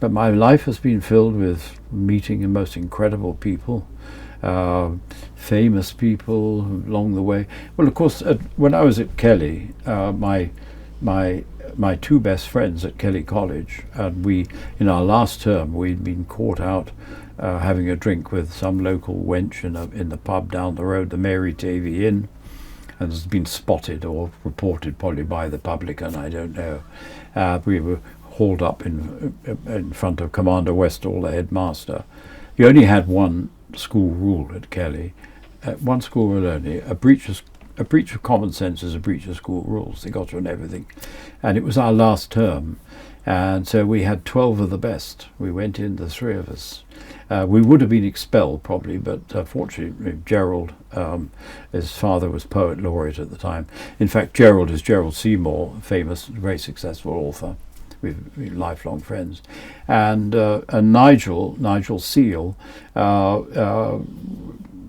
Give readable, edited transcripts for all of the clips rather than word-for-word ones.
But my life has been filled with meeting the most incredible people, famous people along the way. Well, of course, when I was at Kelly, my two best friends at Kelly College, and we, in our last term, we'd been caught out having a drink with some local wench in the pub down the road, the Mary Tavy Inn, and has been spotted or reported probably by the publican, I don't know. We were hauled up in front of Commander Westall, the headmaster. You only had one school rule at Kelly, one school rule only: a breach of common sense is a breach of school rules. They got you on everything. And it was our last term, and so we had 12 of the best. We went in, the three of us. We would have been expelled probably, but fortunately Gerald, his father was poet laureate at the time. In fact, Gerald is Gerald Seymour, famous, very successful author. We're lifelong friends. And Nigel Seal,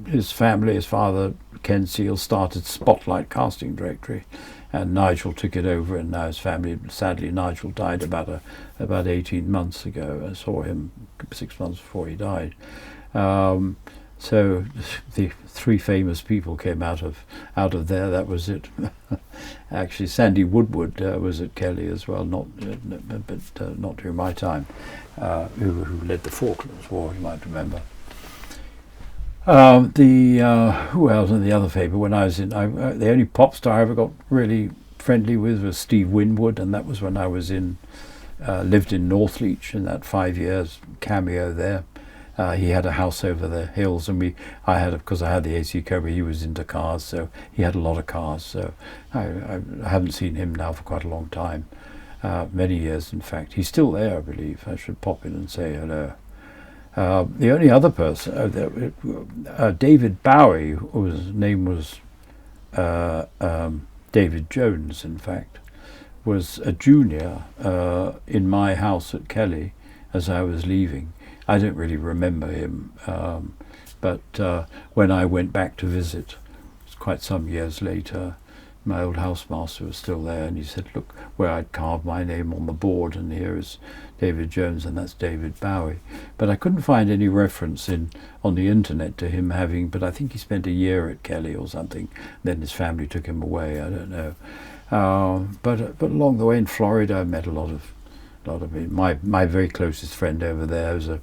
his family, his father, Ken Seal, started Spotlight Casting Directory, and Nigel took it over, and now his family, sadly Nigel died about 18 months ago. I saw him 6 months before he died. So the three famous people came out of there. That was it. Actually, Sandy Woodward was at Kelly as well, not during my time, who led the Falklands War, you might remember. Who else in the other paper? When I was in, the only pop star I ever got really friendly with was Steve Winwood, and that was when I was lived in Northleach in that 5 years cameo there. He had a house over the hills, and because I had the AC Cobra, he was into cars, so he had a lot of cars. So I haven't seen him now for quite a long time, many years in fact. He's still there, I believe. I should pop in and say hello. The only other person, David Bowie, whose name was David Jones, in fact, was a junior in my house at Kelly as I was leaving. I don't really remember him, but when I went back to visit, quite some years later, my old housemaster was still there, and he said, look where I'd carved my name on the board, and here is David Jones, and that's David Bowie. But I couldn't find any reference on the internet to him having, but I think he spent a year at Kelly or something, then his family took him away, I don't know. But along the way in Florida, I met a lot of my very closest friend over there was a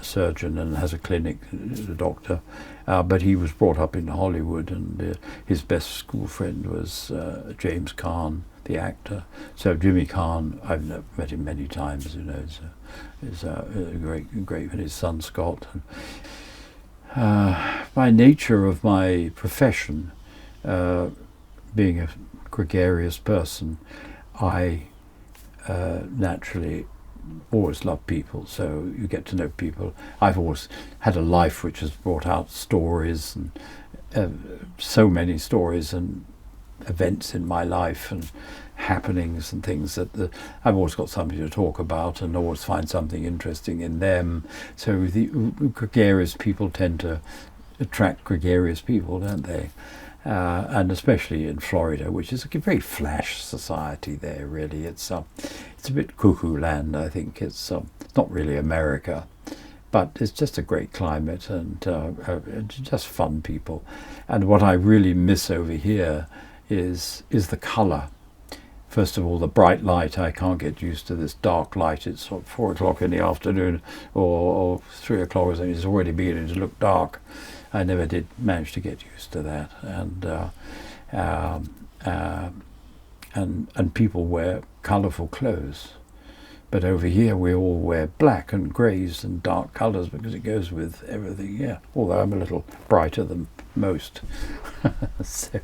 surgeon and has a clinic, a doctor, but he was brought up in Hollywood, and his best school friend was James Caan, the actor. So Jimmy Caan, I've met him many times, you know, is great, and his son Scott. By nature of my profession, being a gregarious person, I naturally always love people, so you get to know people. I've always had a life which has brought out stories, and so many stories and events in my life and happenings and things that I've always got something to talk about and always find something interesting in them. So the gregarious people tend to attract gregarious people, don't they? And especially in Florida, which is a very flash society there, really. It's a bit cuckoo land, I think. It's not really America, but it's just a great climate and just fun people. And what I really miss over here is the colour. First of all, the bright light. I can't get used to this dark light. It's 4 o'clock in the afternoon or 3 o'clock or something. It's already beginning to look dark. I never did manage to get used to that, and people wear colourful clothes, but over here we all wear black and greys and dark colours because it goes with everything. Yeah, although I'm a little brighter than most. So